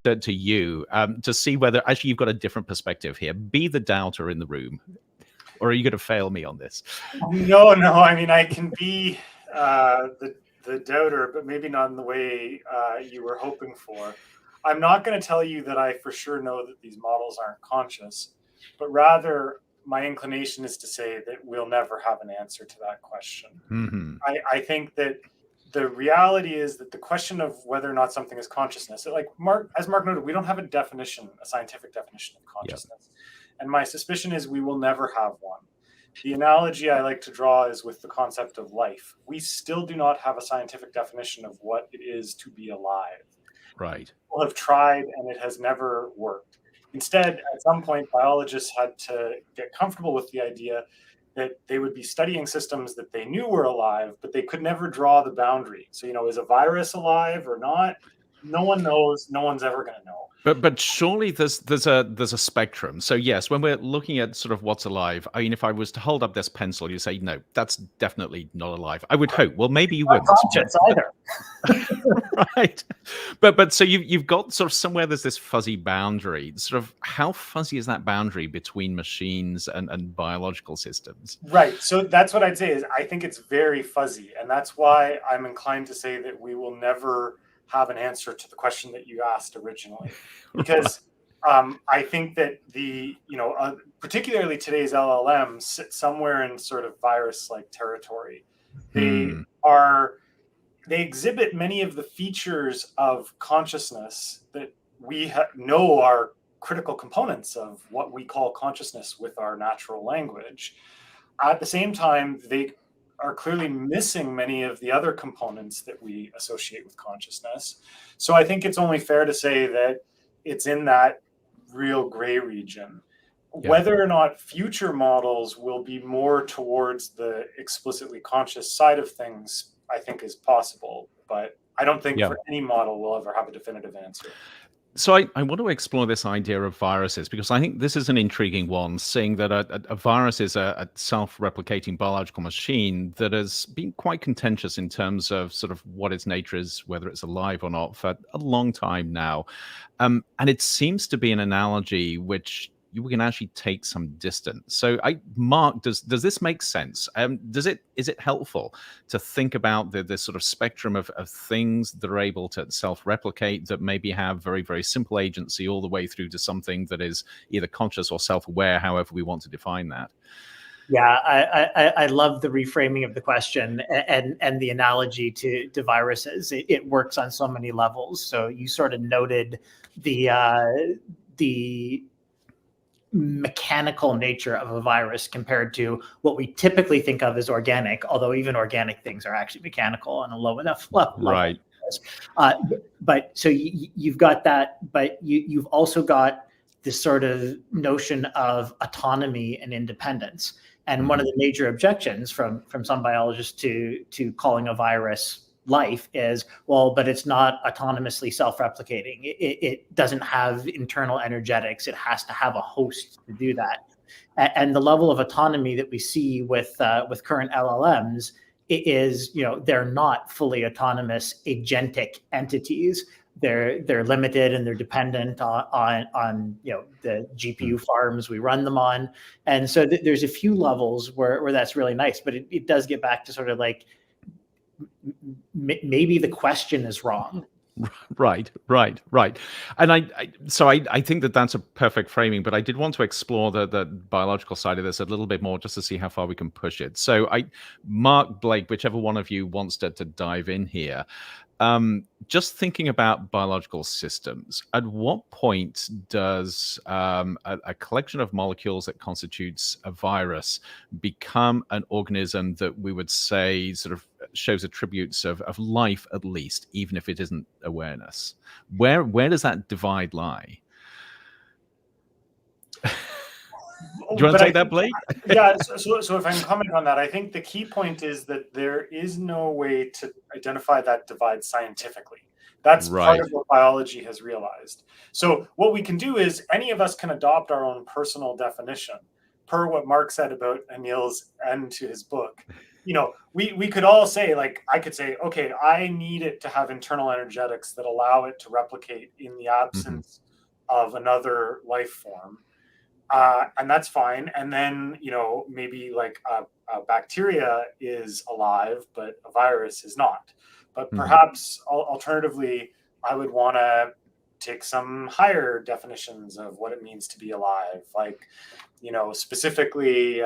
to you to see whether actually you've got a different perspective here. Be the doubter in the room. Or are you going to fail me on this? No. I mean, I can be the doubter, but maybe not in the way you were hoping for. I'm not going to tell you that I for sure know that these models aren't conscious, but rather my inclination is to say that we'll never have an answer to that question. Mm-hmm. I think that the reality is that the question of whether or not something is consciousness, like as Mark noted, we don't have a scientific definition of consciousness. Yep. And my suspicion is we will never have one. The analogy I like to draw is with the concept of life. We still do not have a scientific definition of what it is to be alive. Right. People have tried and it has never worked. Instead, at some point, biologists had to get comfortable with the idea that they would be studying systems that they knew were alive, but they could never draw the boundary. So, is a virus alive or not? No one knows. No one's ever going to know. But surely there's a spectrum. So yes, when we're looking at sort of what's alive, I mean, if I was to hold up this pencil, you say no, that's definitely not alive. I would hope. Well, maybe you wouldn't. Conscious either. Right. But so you've got sort of somewhere there's this fuzzy boundary. Sort of how fuzzy is that boundary between machines and biological systems? Right. So that's what I'd say is I think it's very fuzzy, and that's why I'm inclined to say that we will never have an answer to the question that you asked originally, because I think that particularly today's LLMs sit somewhere in sort of virus-like territory. They exhibit many of the features of consciousness that we know are critical components of what we call consciousness with our natural language. At the same time, they are clearly missing many of the other components that we associate with consciousness. So I think it's only fair to say that it's in that real gray region. Yeah. Whether or not future models will be more towards the explicitly conscious side of things, I think is possible, but I don't think for any model we'll ever have a definitive answer. So I want to explore this idea of viruses, because I think this is an intriguing one, saying that a virus is a self-replicating biological machine that has been quite contentious in terms of sort of what its nature is, whether it's alive or not, for a long time now. And it seems to be an analogy which we can actually take some distance. So, Mark, does this make sense? Is it helpful to think about this sort of spectrum of things that are able to self-replicate, that maybe have very, very simple agency, all the way through to something that is either conscious or self-aware, however we want to define that? Yeah, I love the reframing of the question and the analogy to viruses. It works on so many levels. So you sort of noted the mechanical nature of a virus compared to what we typically think of as organic, although even organic things are actually mechanical on a low enough level. Right. But so you've got that, but you've also got this sort of notion of autonomy and independence. And one of the major objections from some biologists to calling a virus life is, well, but it's not autonomously self-replicating. It doesn't have internal energetics. It has to have a host to do that. And the level of autonomy that we see with current LLMs is, they're not fully autonomous agentic entities. They're limited and they're dependent on the GPU farms we run them on. And so there's a few levels where that's really nice, but it does get back to sort of like, maybe the question is wrong. Right. And I think that's a perfect framing, but I did want to explore the biological side of this a little bit more, just to see how far we can push it. So Mark, Blake, whichever one of you wants to dive in here, just thinking about biological systems, at what point does a collection of molecules that constitutes a virus become an organism that we would say sort of shows attributes of life, at least, even if it isn't awareness? Where does that divide lie? Do you want to take that, Blake? Yeah, so if I can comment on that, I think the key point is that there is no way to identify that divide scientifically. That's right. Part of what biology has realized. So what we can do is any of us can adopt our own personal definition, per what Mark said about Anil's end to his book. we could all say, like, I could say, okay, I need it to have internal energetics that allow it to replicate in the absence of another life form. And that's fine. And then, maybe like a bacteria is alive, but a virus is not. But perhaps alternatively, I would want to take some higher definitions of what it means to be alive, like, specifically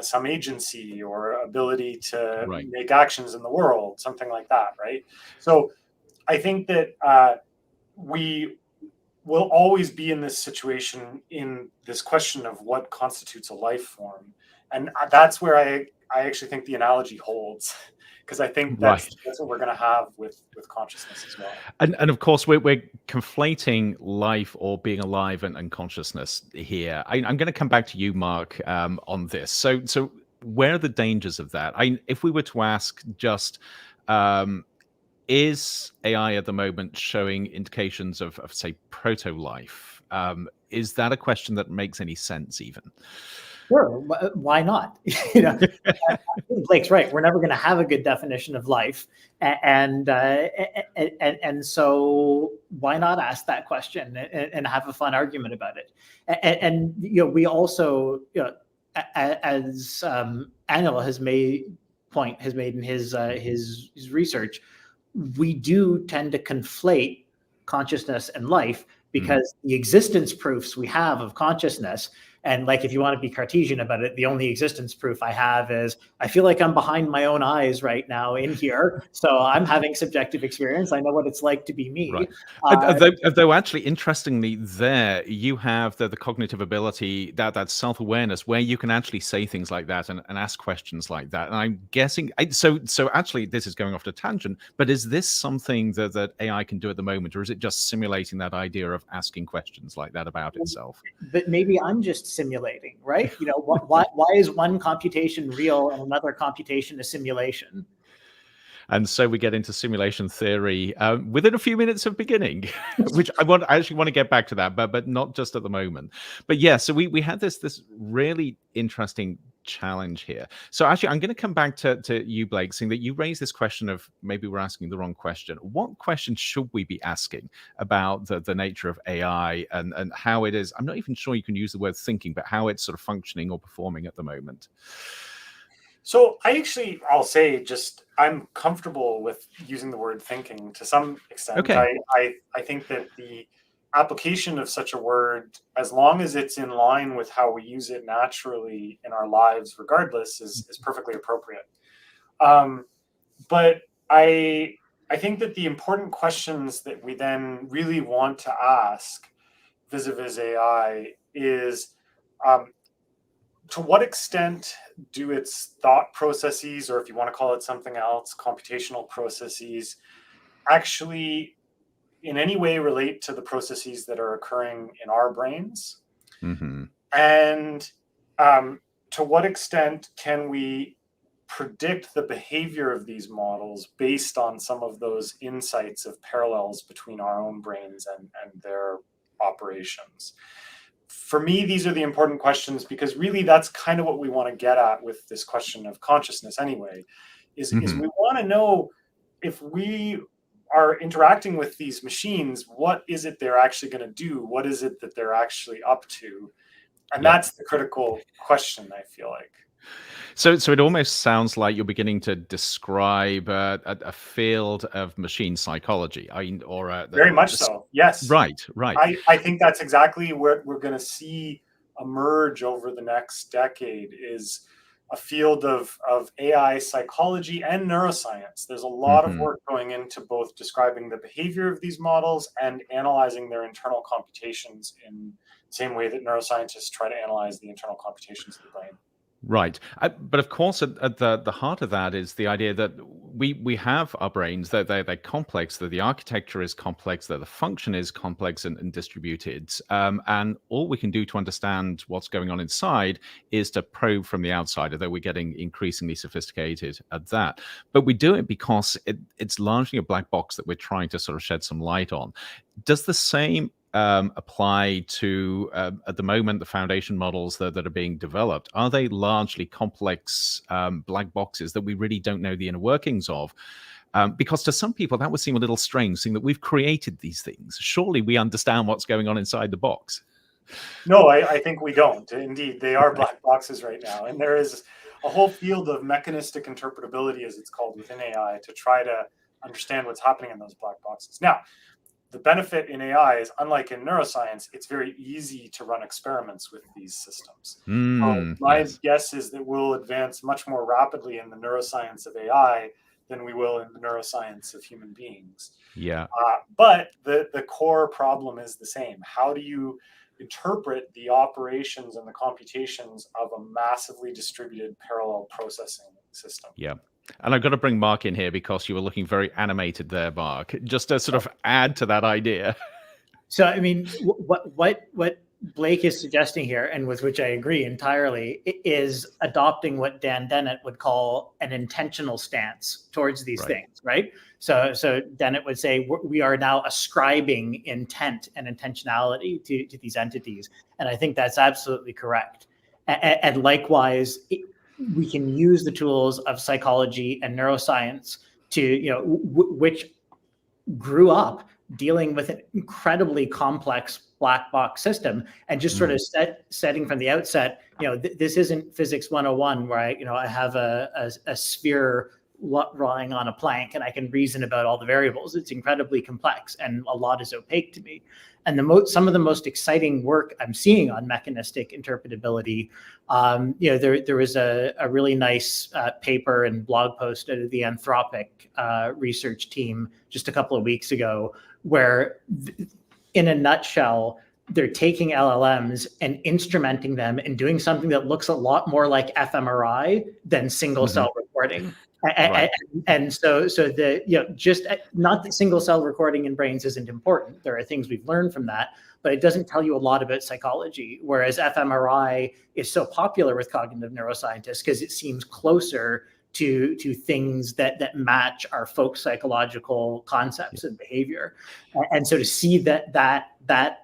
some agency or ability to make actions in the world, something like that, right? So I think that we will always be in this situation, in this question of what constitutes a life form. And that's where I actually think the analogy holds, because I think that's what we're going to have with consciousness as well. And of course, we're conflating life or being alive and consciousness here. I'm going to come back to you, Mark, on this. So where are the dangers of that? If we were to ask just, is AI at the moment showing indications of say, proto-life? Is that a question that makes any sense even? Sure. Why not? Blake's right. We're never going to have a good definition of life, and so why not ask that question and have a fun argument about it? And we also, as Anil has made in his research, we do tend to conflate consciousness and life, because the existence proofs we have of consciousness, and like, if you want to be Cartesian about it, the only existence proof I have is I feel like I'm behind my own eyes right now in here. So I'm having subjective experience. I know what it's like to be me. Right. Though actually, interestingly, there you have the cognitive ability, that self-awareness, where you can actually say things like that and ask questions like that. And I'm guessing, so actually, this is going off the tangent, but is this something that AI can do at the moment, or is it just simulating that idea of asking questions like that about itself? But maybe I'm just simulating, right? Why is one computation real and another computation a simulation? And so we get into simulation theory within a few minutes of beginning, which I actually want to get back to that, but not just at the moment. But yeah, so we had this really interesting challenge here. So actually, I'm going to come back to you, Blake, saying that you raised this question of maybe we're asking the wrong question. What question should we be asking about the nature of AI and how it is? I'm not even sure you can use the word thinking, but how it's sort of functioning or performing at the moment. So I'll say, just I'm comfortable with using the word thinking to some extent. Okay. I think that the application of such a word, as long as it's in line with how we use it naturally in our lives, regardless, is perfectly appropriate. But I think that the important questions that we then really want to ask vis-a-vis AI is, to what extent do its thought processes, or if you want to call it something else, computational processes, actually in any way relate to the processes that are occurring in our brains? And to what extent can we predict the behavior of these models based on some of those insights of parallels between our own brains and their operations? For me, these are the important questions, because really that's kind of what we want to get at with this question of consciousness anyway, is we want to know, if we are interacting with these machines, what is it they're actually going to do? What is it that they're actually up to? And that's the critical question, I feel like. So it almost sounds like you're beginning to describe a field of machine psychology, very much so. Yes. Right. I think that's exactly what we're going to see emerge over the next decade, is a field of AI psychology and neuroscience. There's a lot of work going into both describing the behavior of these models and analyzing their internal computations in the same way that neuroscientists try to analyze the internal computations of the brain. Right. But of course, at the heart of that is the idea that we have our brains, that they're complex, that the architecture is complex, that the function is complex and distributed. And all we can do to understand what's going on inside is to probe from the outside, although we're getting increasingly sophisticated at that. But we do it because it's largely a black box that we're trying to sort of shed some light on. Does the same apply to, at the moment, the foundation models that are being developed? Are they largely complex black boxes that we really don't know the inner workings of? Because to some people, that would seem a little strange, seeing that we've created these things. Surely we understand what's going on inside the box. No, I think we don't. Indeed, they are black boxes right now. And there is a whole field of mechanistic interpretability, as it's called within AI, to try to understand what's happening in those black boxes. Now, the benefit in AI is, unlike in neuroscience, it's very easy to run experiments with these systems. So my guess is that we'll advance much more rapidly in the neuroscience of AI than we will in the neuroscience of human beings. Yeah. But the core problem is the same. How do you interpret the operations and the computations of a massively distributed parallel processing system? Yeah. And I've got to bring Mark in here because you were looking very animated there, Mark, just to sort of add to that idea. So, I mean, what Blake is suggesting here, and with which I agree entirely, is adopting what Dan Dennett would call an intentional stance towards these things, right? So Dennett would say we are now ascribing intent and intentionality to these entities, and I think that's absolutely correct. And likewise, we can use the tools of psychology and neuroscience to, which grew up dealing with an incredibly complex black box system, and just sort of setting from the outset, this isn't physics 101 where I have a sphere lying on a plank and I can reason about all the variables. It's incredibly complex and a lot is opaque to me. And some of the most exciting work I'm seeing on mechanistic interpretability, there was a really nice paper and blog post out of the Anthropic research team just a couple of weeks ago, where in a nutshell, they're taking LLMs and instrumenting them and doing something that looks a lot more like fMRI than single cell recording. And so just not that single cell recording in brains isn't important. There are things we've learned from that, but it doesn't tell you a lot about psychology. Whereas fMRI is so popular with cognitive neuroscientists because it seems closer to things that match our folk psychological concepts and behavior. And so to see that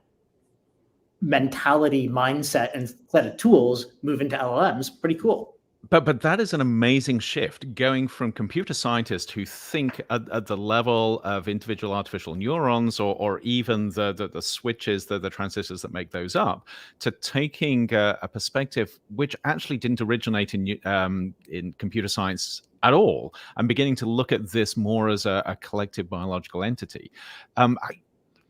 mentality, mindset, and set of tools move into LLMs, pretty cool. But that is an amazing shift, going from computer scientists who think at the level of individual artificial neurons or even the switches, the transistors that make those up, to taking a perspective which actually didn't originate in computer science at all, and beginning to look at this more as a collective biological entity.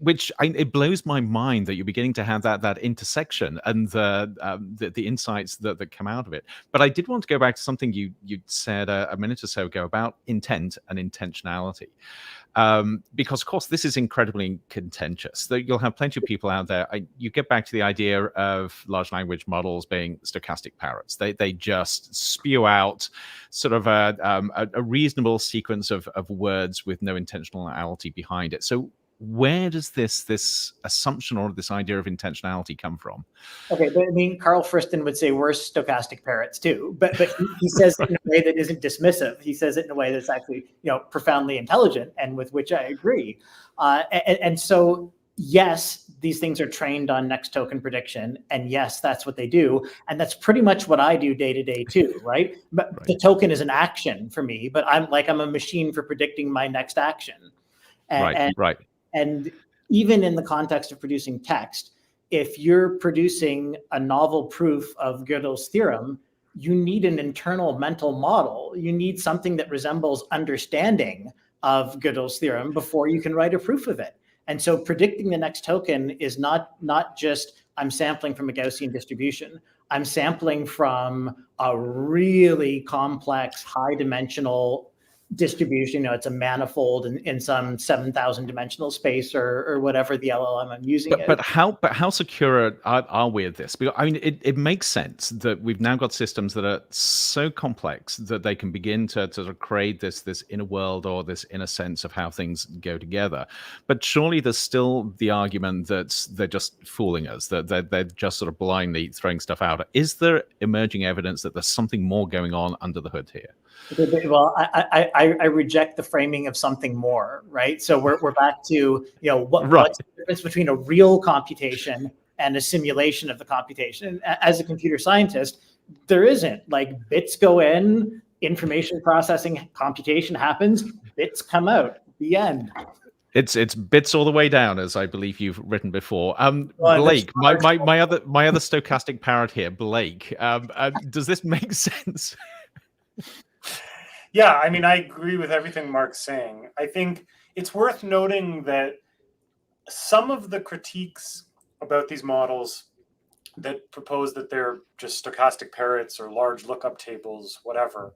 It blows my mind that you're beginning to have that intersection and the insights that come out of it. But I did want to go back to something you said a minute or so ago about intent and intentionality, because of course this is incredibly contentious. You'll have plenty of people out there. You get back to the idea of large language models being stochastic parrots. They just spew out sort of a reasonable sequence of words with no intentionality behind it. So where does this assumption or this idea of intentionality come from? Okay, but I mean, Carl Friston would say we're stochastic parrots too, but he says it in a way that isn't dismissive. He says it in a way that's actually profoundly intelligent, and with which I agree. And so yes, these things are trained on next token prediction, and yes, that's what they do, and that's pretty much what I do day to day too, right? But the token is an action for me, but I'm a machine for predicting my next action. Right. And even in the context of producing text, if you're producing a novel proof of Gödel's theorem, you need an internal mental model. You need something that resembles understanding of Gödel's theorem before you can write a proof of it. And so predicting the next token is not just I'm sampling from a Gaussian distribution. I'm sampling from a really complex, high-dimensional distribution. It's a manifold in some 7,000 dimensional space or whatever the LLM I'm using. But how secure are we at this? Because I mean, it makes sense that we've now got systems that are so complex that they can begin to sort of create this inner world or this inner sense of how things go together. But surely there's still the argument that they're just fooling us, that they're just sort of blindly throwing stuff out. Is there emerging evidence that there's something more going on under the hood here? Well, I reject the framing of something more, right? So we're back to, what's the difference between a real computation and a simulation of the computation. And as a computer scientist, there isn't. Like, bits go in, information processing, computation happens, bits come out. The end. It's bits all the way down, as I believe you've written before. Well, Blake, my other stochastic parrot here, Blake. Does this make sense? Yeah, I mean, I agree with everything Mark's saying. I think it's worth noting that some of the critiques about these models that propose that they're just stochastic parrots or large lookup tables, whatever,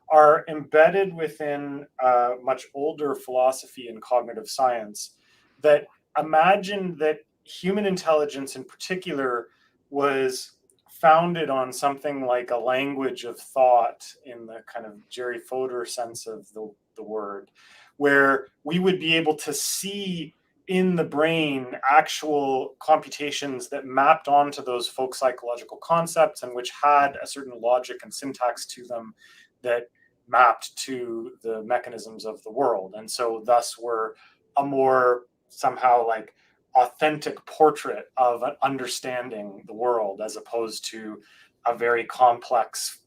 are embedded within a much older philosophy in cognitive science that imagined that human intelligence in particular was founded on something like a language of thought in the kind of Jerry Fodor sense of the word, where we would be able to see in the brain actual computations that mapped onto those folk psychological concepts and which had a certain logic and syntax to them that mapped to the mechanisms of the world. And so thus were a more somehow like authentic portrait of understanding the world, as opposed to a very complex,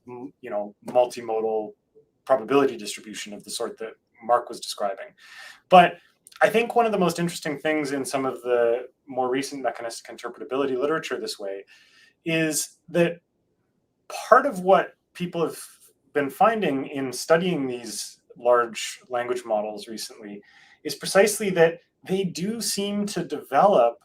multimodal probability distribution of the sort that Mark was describing. But I think one of the most interesting things in some of the more recent mechanistic interpretability literature this way is that part of what people have been finding in studying these large language models recently is precisely that they do seem to develop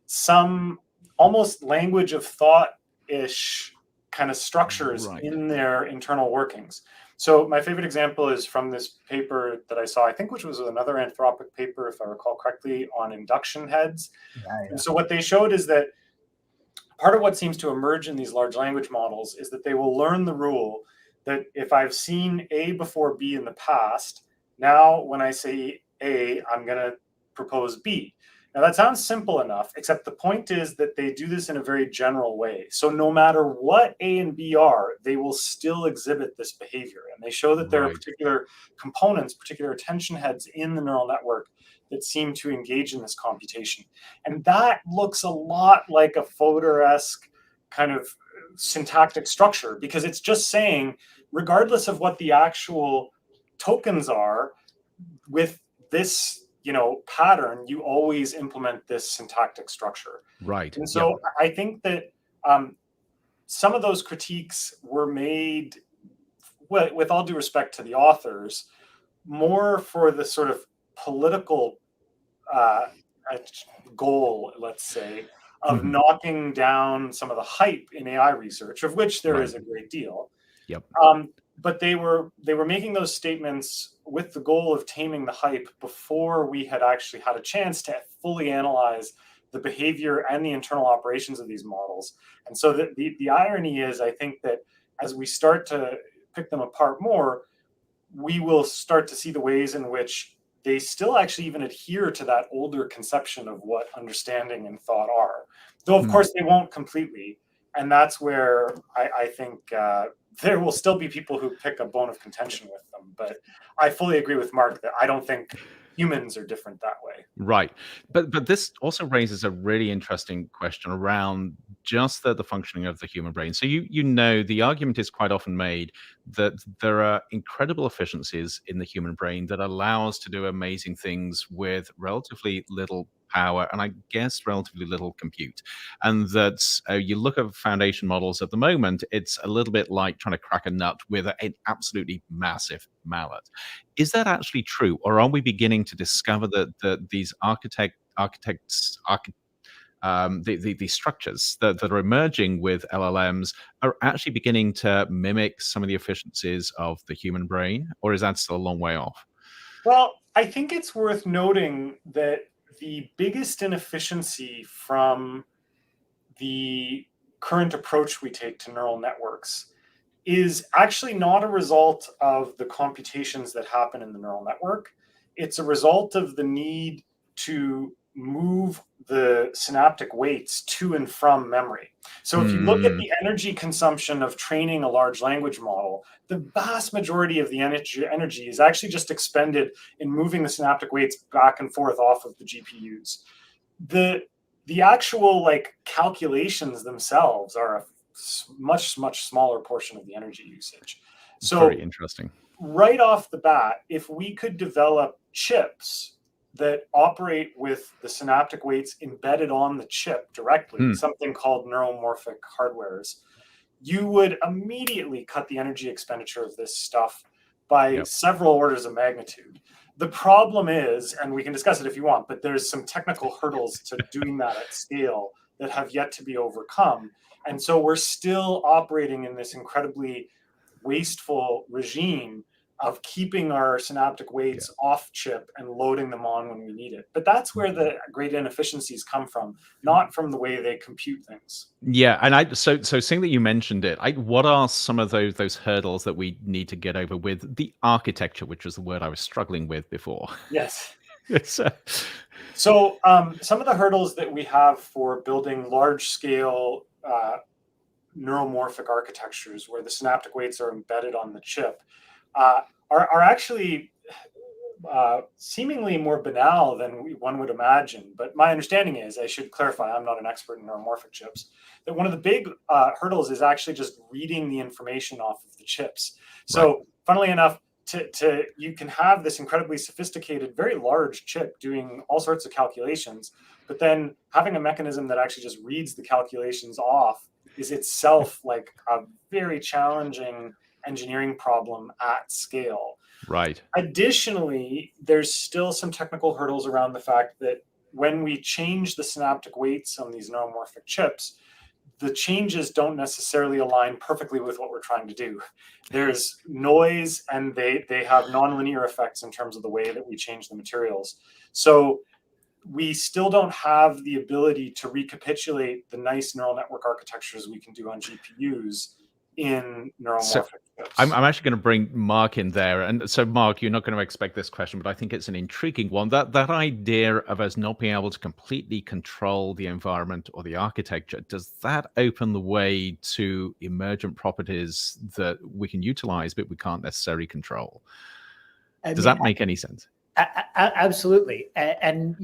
some almost language of thought-ish kind of structures in their internal workings. So my favorite example is from this paper that I saw, I think, which was another Anthropic paper, if I recall correctly, on induction heads. Yeah. And so what they showed is that part of what seems to emerge in these large language models is that they will learn the rule that if I've seen A before B in the past, now when I say A, I'm going to propose B. Now that sounds simple enough, except the point is that they do this in a very general way. So no matter what A and B are, they will still exhibit this behavior. And they show that there are particular components, particular attention heads in the neural network that seem to engage in this computation. And that looks a lot like a Fodor-esque kind of syntactic structure, because it's just saying, regardless of what the actual tokens are, with this pattern, you always implement this syntactic structure. Right. And so I think that some of those critiques were made, with all due respect to the authors, more for the sort of political goal, let's say, of knocking down some of the hype in AI research, of which there is a great deal. Yep. But they were making those statements with the goal of taming the hype before we had actually had a chance to fully analyze the behavior and the internal operations of these models. And so the irony is, I think that as we start to pick them apart more, we will start to see the ways in which they still actually even adhere to that older conception of what understanding and thought are. Though, of course, they won't completely. And that's where I think there will still be people who pick a bone of contention with them. But I fully agree with Mark that I don't think humans are different that way. Right. But this also raises a really interesting question around just the functioning of the human brain. So the argument is quite often made that there are incredible efficiencies in the human brain that allow us to do amazing things with relatively little power and I guess relatively little compute. And that you look at foundation models at the moment, it's a little bit like trying to crack a nut with an absolutely massive mallet. Is that actually true? Or are we beginning to discover that these the structures that are emerging with LLMs are actually beginning to mimic some of the efficiencies of the human brain? Or is that still a long way off? Well, I think it's worth noting that the biggest inefficiency from the current approach we take to neural networks is actually not a result of the computations that happen in the neural network. It's a result of the need to move the synaptic weights to and from memory. So if you look at the energy consumption of training a large language model, the vast majority of the energy is actually just expended in moving the synaptic weights back and forth off of the GPUs. The actual like calculations themselves are a much smaller portion of the energy usage. So very interesting. Right off the bat, if we could develop chips that operate with the synaptic weights embedded on the chip directly, something called neuromorphic hardwares, you would immediately cut the energy expenditure of this stuff by several orders of magnitude. The problem is, and we can discuss it if you want, but there's some technical hurdles to doing that at scale that have yet to be overcome. And so we're still operating in this incredibly wasteful regime of keeping our synaptic weights off chip and loading them on when we need it. But that's where the great inefficiencies come from, not from the way they compute things. Yeah, and so seeing that you mentioned it, what are some of those hurdles that we need to get over with the architecture, which was the word I was struggling with before? Yes. So some of the hurdles that we have for building large-scale neuromorphic architectures where the synaptic weights are embedded on the chip are actually seemingly more banal than one would imagine. But my understanding is, I should clarify, I'm not an expert in neuromorphic chips, that one of the big hurdles is actually just reading the information off of the chips. So funnily enough, you can have this incredibly sophisticated, very large chip doing all sorts of calculations, but then having a mechanism that actually just reads the calculations off is itself like a very challenging engineering problem at scale. Right. Additionally, there's still some technical hurdles around the fact that when we change the synaptic weights on these neuromorphic chips, the changes don't necessarily align perfectly with what we're trying to do. There's noise, and they have nonlinear effects in terms of the way that we change the materials. So we still don't have the ability to recapitulate the nice neural network architectures we can do on GPUs in neuromorphic chips. I'm actually going to bring Mark in there. And so, Mark, you're not going to expect this question, but I think it's an intriguing one. That idea of us not being able to completely control the environment or the architecture, does that open the way to emergent properties that we can utilize, but we can't necessarily control? Does that make any sense? Absolutely. And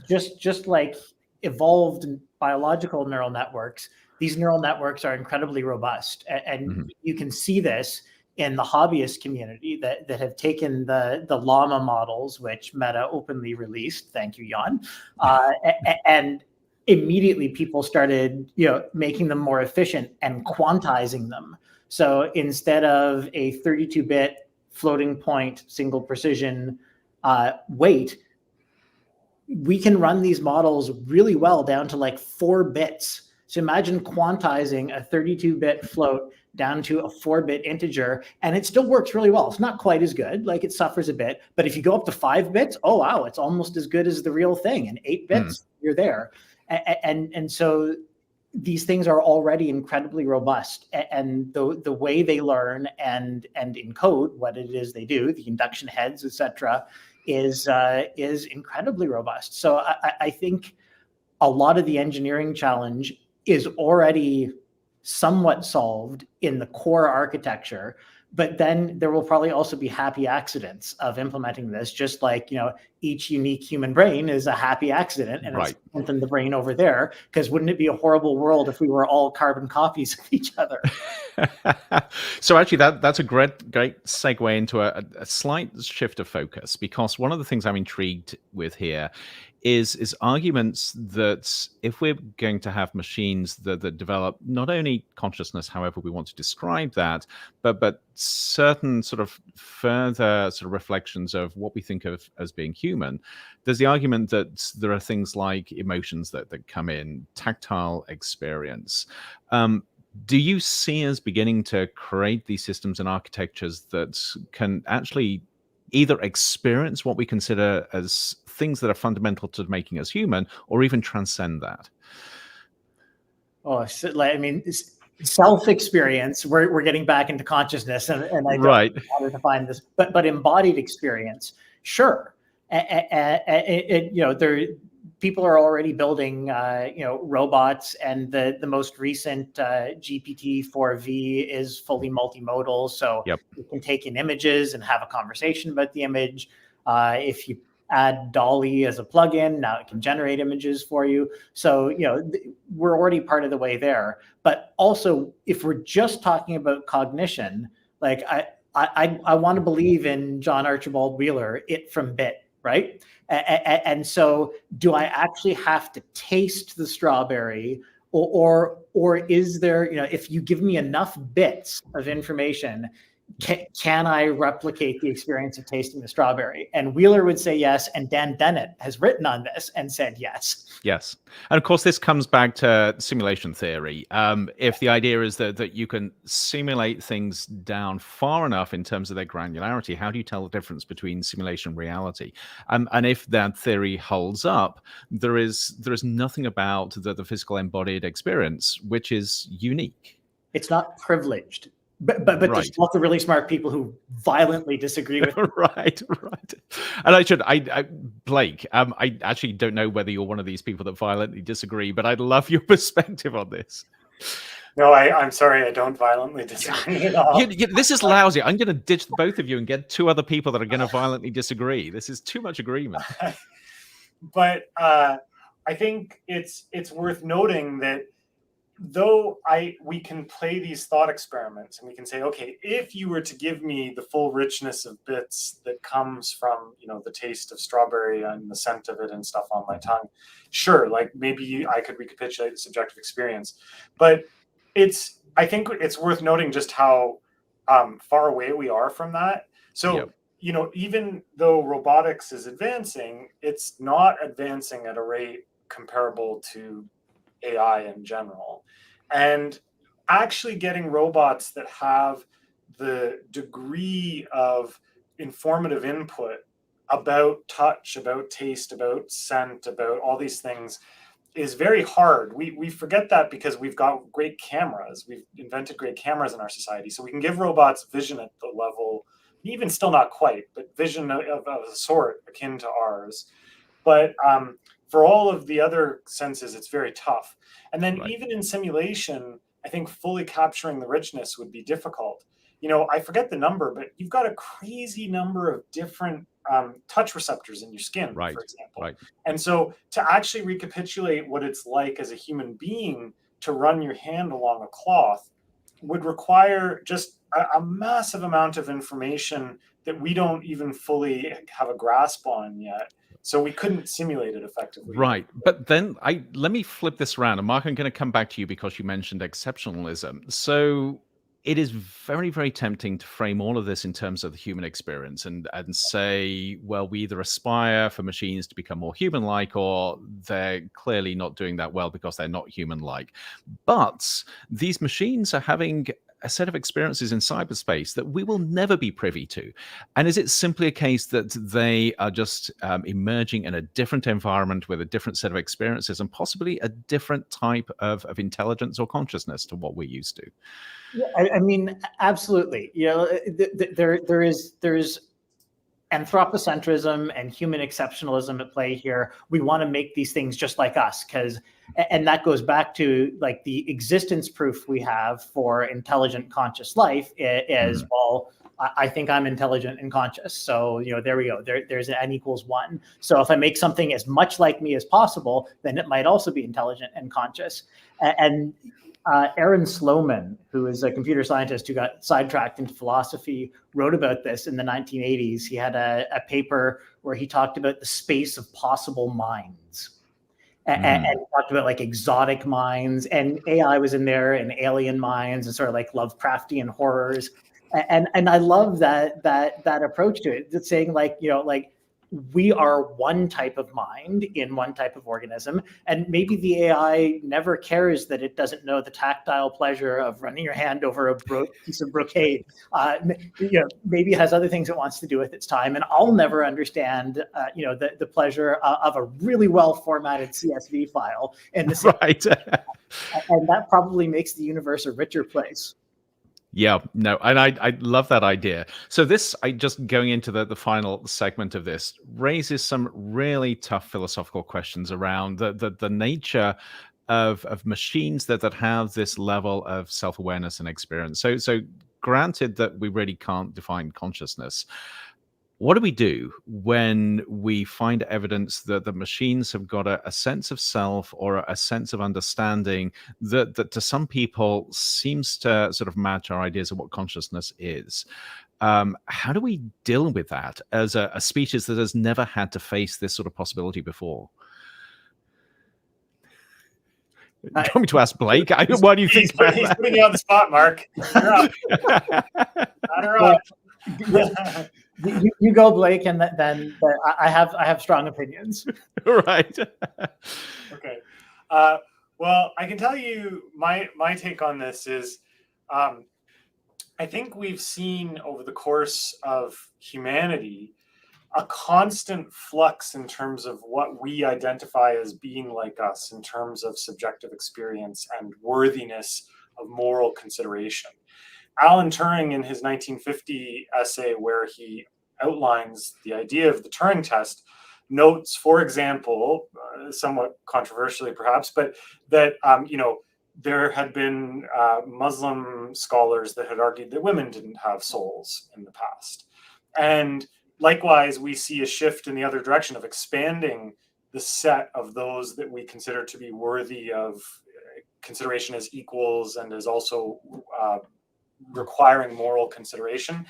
just like evolved biological neural networks, these neural networks are incredibly robust. And you can see this in the hobbyist community that have taken the llama models, which Meta openly released. Thank you, Jan. And immediately people started making them more efficient and quantizing them. So instead of a 32-bit floating point single precision weight, we can run these models really well down to like 4 bits. So imagine quantizing a 32-bit float down to a 4-bit integer, and it still works really well. It's not quite as good, like it suffers a bit, but if you go up to 5 bits, oh wow, it's almost as good as the real thing. And 8 bits, you're there. And so these things are already incredibly robust, and the way they learn and encode what it is they do, the induction heads, etc., is incredibly robust. So I think a lot of the engineering challenge is already somewhat solved in the core architecture, but then there will probably also be happy accidents of implementing this, just like, each unique human brain is a happy accident, and it's something the brain over there, because wouldn't it be a horrible world if we were all carbon copies of each other? So actually that's a great segue into a slight shift of focus, because one of the things I'm intrigued with here is arguments that if we're going to have machines that develop not only consciousness, however we want to describe that, but certain sort of further sort of reflections of what we think of as being human, there's the argument that there are things like emotions that come in, tactile experience. Do you see us beginning to create these systems and architectures that can actually either experience what we consider as things that are fundamental to making us human, or even transcend that? Oh, so, I mean, self-experience, we're getting back into consciousness, and I don't know how to define this, but embodied experience, sure. people are already building, robots, and the most recent GPT-4V is fully multimodal, so Yep. it can take in images and have a conversation about the image. If you add Dolly as a plugin, now it can generate images for you. So, we're already part of the way there. But also, if we're just talking about cognition, like I want to believe in John Archibald Wheeler, it from bit, right? And so, do I actually have to taste the strawberry, or is there, if you give me enough bits of information, can I replicate the experience of tasting the strawberry? And Wheeler would say yes, and Dan Dennett has written on this and said yes. Yes. And of course, this comes back to simulation theory. If the idea is that you can simulate things down far enough in terms of their granularity, how do you tell the difference between simulation and reality? And if that theory holds up, there is nothing about the physical embodied experience which is unique. It's not privileged. But Right. There's lots of really smart people who violently disagree with it. Right. And Blake, I actually don't know whether you're one of these people that violently disagree, but I'd love your perspective on this. No, I'm sorry, I don't violently disagree at all. This is lousy. I'm going to ditch both of you and get two other people that are going to violently disagree. This is too much agreement. But I think it's worth noting that though we can play these thought experiments and we can say, okay, if you were to give me the full richness of bits that comes from, the taste of strawberry and the scent of it and stuff on my tongue, sure, like maybe I could recapitulate the subjective experience. But I think it's worth noting just how far away we are from that. So, Yep. Even though robotics is advancing, it's not advancing at a rate comparable to AI in general. And actually getting robots that have the degree of informative input about touch, about taste, about scent, about all these things is very hard. We forget that because we've got great cameras. We've invented great cameras in our society. So we can give robots vision at the level, even still not quite, but vision of a sort akin to ours. But for all of the other senses, it's very tough. And then even in simulation, I think fully capturing the richness would be difficult. I forget the number, but you've got a crazy number of different touch receptors in your skin, for example. Right. And so to actually recapitulate what it's like as a human being to run your hand along a cloth would require just a massive amount of information that we don't even fully have a grasp on yet. So we couldn't simulate it effectively. Right. But then let me flip this around. And Mark, I'm going to come back to you because you mentioned exceptionalism. So it is very, very tempting to frame all of this in terms of the human experience and say, well, we either aspire for machines to become more human-like or they're clearly not doing that well because they're not human-like. But these machines are having a set of experiences in cyberspace that we will never be privy to. And is it simply a case that they are just emerging in a different environment with a different set of experiences and possibly a different type of intelligence or consciousness to what we're used to? Yeah, I mean, absolutely. There is anthropocentrism and human exceptionalism at play here. We want to make these things just like us, and that goes back to like the existence proof we have for intelligent conscious life is, well, I think I'm intelligent and conscious. So, there we go. There's an N equals 1. So if I make something as much like me as possible, then it might also be intelligent and conscious. And Aaron Sloman, who is a computer scientist who got sidetracked into philosophy, wrote about this in the 1980s. He had a paper where he talked about the space of possible minds and talked about like exotic minds, and AI was in there, and alien minds, and sort of like Lovecraftian horrors. And I love that approach to it. It's saying like we are one type of mind in one type of organism, and maybe the AI never cares that it doesn't know the tactile pleasure of running your hand over a piece of brocade. Maybe it has other things it wants to do with its time, and I'll never understand the pleasure of a really well formatted CSV file in the Right. and that probably makes the universe a richer place. Yeah, no, and I love that idea. So this, I just going into the final segment of this, raises some really tough philosophical questions around the nature of machines that have this level of self-awareness and experience. So granted that we really can't define consciousness, what do we do when we find evidence that the machines have got a sense of self or a sense of understanding that to some people seems to sort of match our ideas of what consciousness is? How do we deal with that as a species that has never had to face this sort of possibility before? Do you want me to ask Blake? What do you think about he's that? putting you on the spot, Mark. You're up. Batter up. You go, Blake, and then I have strong opinions. Right. Okay. Well, I can tell you my take on this is, I think we've seen over the course of humanity a constant flux in terms of what we identify as being like us in terms of subjective experience and worthiness of moral consideration. Alan Turing, in his 1950 essay where he outlines the idea of the Turing test, notes, for example, somewhat controversially perhaps, but that there had been Muslim scholars that had argued that women didn't have souls in the past. And likewise, we see a shift in the other direction of expanding the set of those that we consider to be worthy of consideration as equals and as also requiring moral consideration.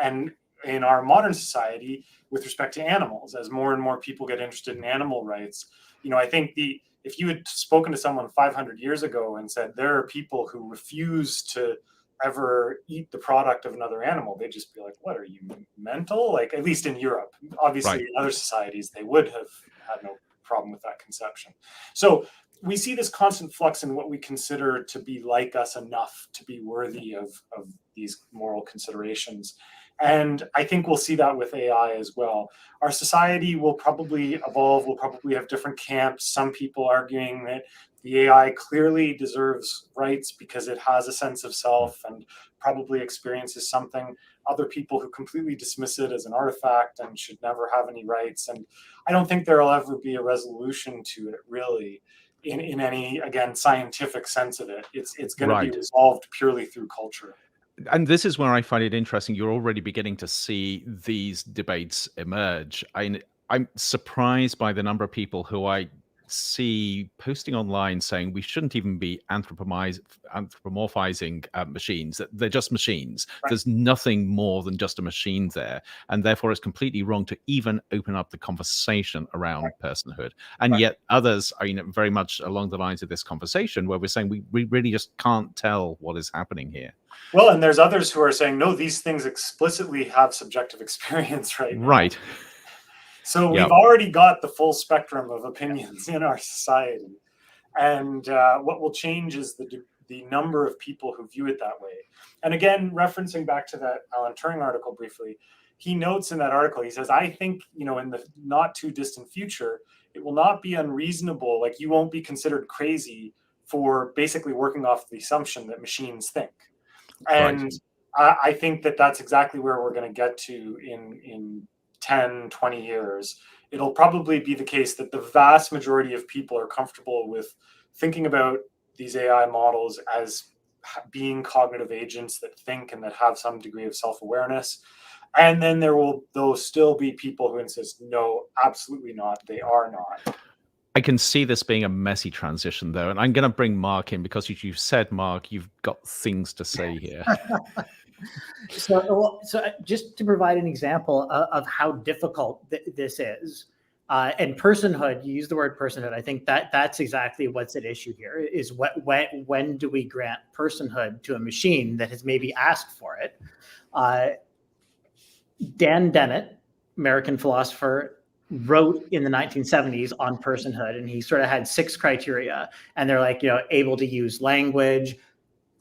And in our modern society, with respect to animals, as more and more people get interested in animal rights, I think if you had spoken to someone 500 years ago and said there are people who refuse to ever eat the product of another animal, they'd just be like, what, are you mental? Like, at least in Europe. Obviously, Right. in other societies, they would have had no problem with that conception. So we see this constant flux in what we consider to be like us enough to be worthy of these moral considerations. And I think we'll see that with AI as well. Our society will probably evolve. We'll probably have different camps. Some people arguing that the AI clearly deserves rights because it has a sense of self and probably experiences something. Other people who completely dismiss it as an artifact and should never have any rights. And I don't think there will ever be a resolution to it, really, in any, again, scientific sense of it. It's going to be resolved purely through culture. And this is where I find it interesting. You're already beginning to see these debates emerge. I'm surprised by the number of people who I see posting online saying we shouldn't even be anthropomorphizing machines. They're just machines. Right. There's nothing more than just a machine there. And therefore, it's completely wrong to even open up the conversation around personhood. And yet others are very much along the lines of this conversation where we're saying we really just can't tell what is happening here. Well, and there's others who are saying, no, these things explicitly have subjective experience right now. Right. So we've already got the full spectrum of opinions in our society. And what will change is the number of people who view it that way. And again, referencing back to that Alan Turing article briefly, he notes in that article, he says, I think, in the not too distant future, it will not be unreasonable, like you won't be considered crazy for basically working off the assumption that machines think. And I think that that's exactly where we're going to get to in 10, 20 years. It'll probably be the case that the vast majority of people are comfortable with thinking about these AI models as being cognitive agents that think and that have some degree of self-awareness. And then there will, though, still be people who insist, no, absolutely not. They are not. I can see this being a messy transition, though. And I'm going to bring Mark in because you've said, Mark, you've got things to say here. So just to provide an example of how difficult this is, and personhood, you use the word personhood. I think that's exactly what's at issue here is when do we grant personhood to a machine that has maybe asked for it? Dan Dennett, American philosopher, wrote in the 1970s on personhood, and he sort of had 6 criteria, and they're like, able to use language.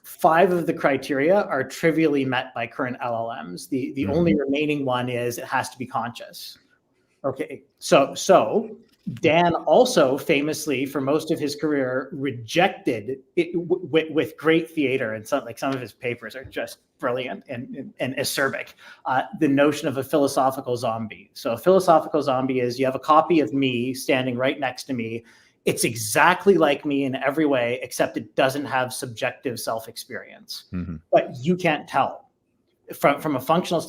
5 of the criteria are trivially met by current LLMs. The only remaining one is it has to be conscious. Okay, so Dan also famously, for most of his career, rejected it with great theater, and some of his papers are just brilliant and acerbic. The notion of a philosophical zombie. So a philosophical zombie is you have a copy of me standing right next to me. It's exactly like me in every way, except it doesn't have subjective self-experience. But you can't tell. From a functional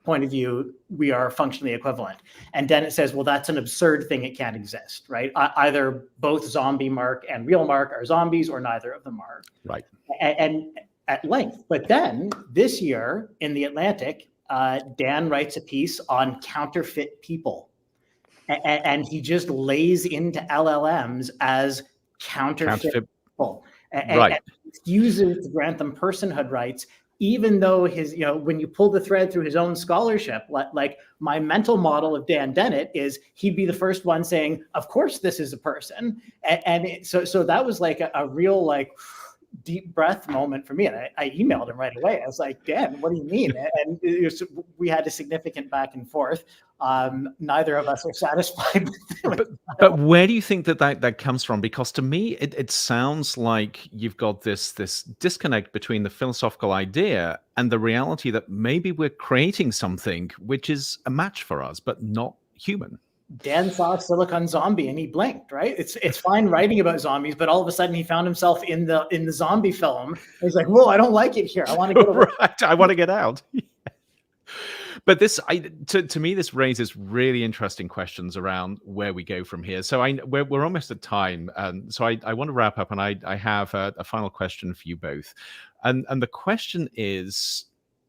point of view, we are functionally equivalent. And then it says, well, that's an absurd thing. It can't exist, right? Either both zombie Mark and real Mark are zombies, or neither of them are. Right. And at length. But then this year in The Atlantic, Dan writes a piece on counterfeit people. And he just lays into LLMs as counterfeit people. And refuses to grant them personhood rights, even though his, when you pull the thread through his own scholarship, like my mental model of Dan Dennett is he'd be the first one saying, of course, this is a person. So that was like a real deep breath moment for me. And I emailed him right away. I was like, Dan, what do you mean? And we had a significant back and forth. Neither of us are satisfied with it. But where do you think that comes from? Because to me, it sounds like you've got this disconnect between the philosophical idea and the reality that maybe we're creating something which is a match for us, but not human. Dan saw Silicon Zombie and he blinked, right? It's fine writing about zombies, but all of a sudden he found himself in the zombie film. He's like, whoa, I don't like it here. I want to get away. Right, I want to get out. But to me, this raises really interesting questions around where we go from here. So we're almost at time. So I want to wrap up, and I have a final question for you both. And the question is,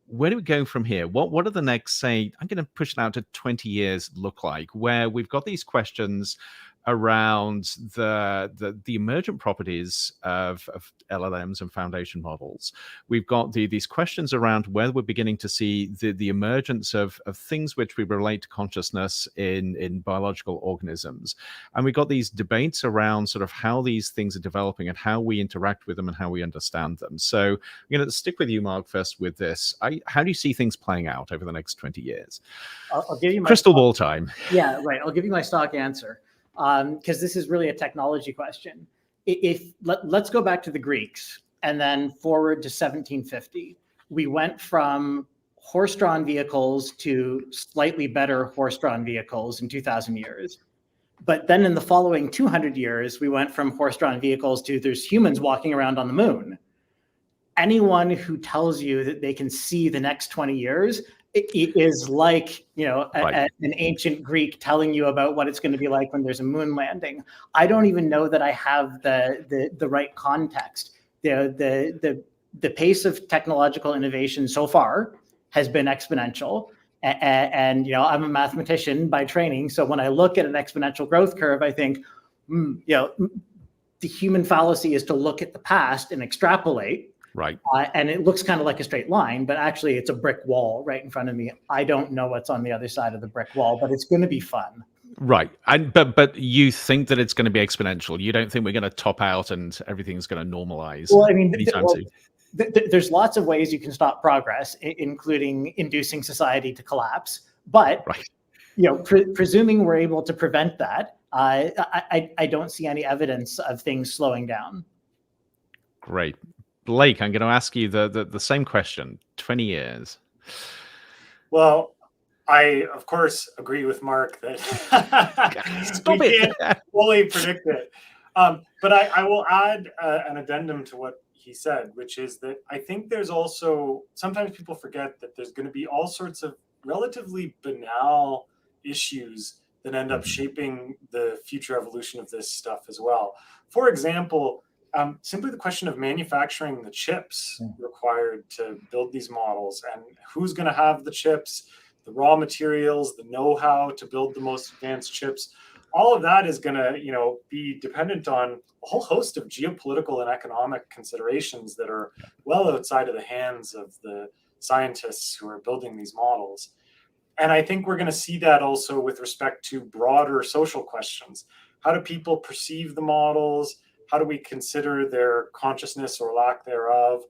where do we go from here? What are the next, say, I'm going to push it out to 20 years look like, where we've got these questions around the emergent properties of LLMs and foundation models. We've got these questions around where we're beginning to see the emergence of things which we relate to consciousness in biological organisms. And we've got these debates around sort of how these things are developing and how we interact with them and how we understand them. So I'm going to stick with you, Mark, first with this. How do you see things playing out over the next 20 years? I'll give you my crystal ball time. Yeah, right. I'll give you my stock answer. Because this is really a technology question. Let's go back to the Greeks and then forward to 1750. We went from horse-drawn vehicles to slightly better horse-drawn vehicles in 2,000 years. But then in the following 200 years, we went from horse-drawn vehicles to there's humans walking around on the moon. Anyone who tells you that they can see the next 20 years, it is like, an ancient Greek telling you about what it's going to be like when there's a moon landing. I don't even know that I have the right context. The pace of technological innovation so far has been exponential. And I'm a mathematician by training. So when I look at an exponential growth curve, I think, the human fallacy is to look at the past and extrapolate. Right. And it looks kind of like a straight line, but actually it's a brick wall right in front of me. I don't know what's on the other side of the brick wall, but it's going to be fun. Right. But you think that it's going to be exponential. You don't think we're going to top out and everything's going to normalize? Well, I mean, soon? There's lots of ways you can stop progress, including inducing society to collapse. But, presuming we're able to prevent that, I don't see any evidence of things slowing down. Great. Blake, I'm going to ask you the same question. 20 years. Well, I, of course, agree with Mark that we can't fully predict it. But I will add an addendum to what he said, which is that I think there's also, sometimes people forget that there's going to be all sorts of relatively banal issues that end up shaping the future evolution of this stuff as well. For example, simply the question of manufacturing the chips required to build these models, and who's going to have the chips, the raw materials, the know-how to build the most advanced chips. All of that is going to, be dependent on a whole host of geopolitical and economic considerations that are well outside of the hands of the scientists who are building these models. And I think we're going to see that also with respect to broader social questions. How do people perceive the models? How do we consider their consciousness or lack thereof?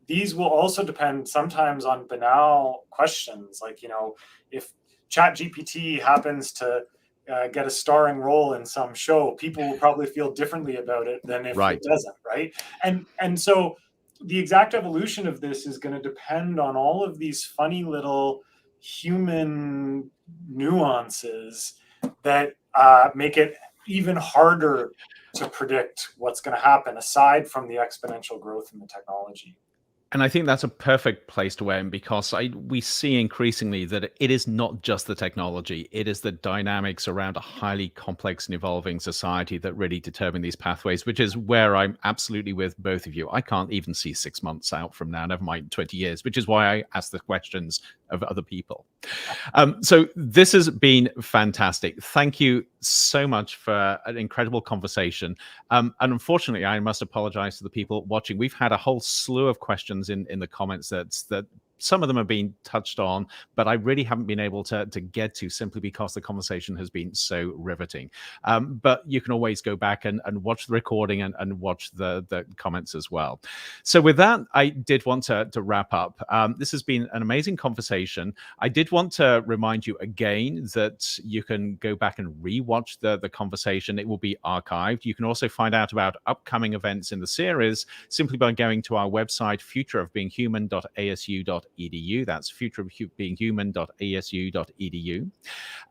These will also depend sometimes on banal questions, like, if ChatGPT happens to get a starring role in some show, people will probably feel differently about it than if Right. it doesn't, right? And so the exact evolution of this is going to depend on all of these funny little human nuances that make it even harder to predict what's going to happen, aside from the exponential growth in the technology. And I think that's a perfect place to end, because we see increasingly that it is not just the technology, it is the dynamics around a highly complex and evolving society that really determine these pathways, which is where I'm absolutely with both of you. I can't even see 6 months out from now, never mind 20 years, which is why I ask the questions of other people. So this has been fantastic. Thank you so much for an incredible conversation. And unfortunately, I must apologize to the people watching. We've had a whole slew of questions in the comments that some of them have been touched on, but I really haven't been able to get to, simply because the conversation has been so riveting. But you can always go back and watch the recording and watch the comments as well. So with that, I did want to wrap up. This has been an amazing conversation. I did want to remind you again that you can go back and rewatch the conversation. It will be archived. You can also find out about upcoming events in the series simply by going to our website, futureofbeinghuman.asu.edu. That's futureofbeinghuman.asu.edu.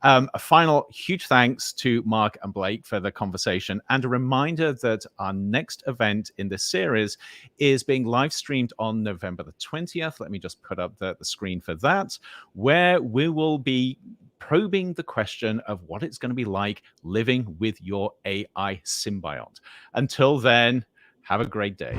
A final huge thanks to Mark and Blake for the conversation, and a reminder that our next event in this series is being live streamed on November the 20th. Let me just put up the screen for that, where we will be probing the question of what it's going to be like living with your AI symbiote. Until then, have a great day.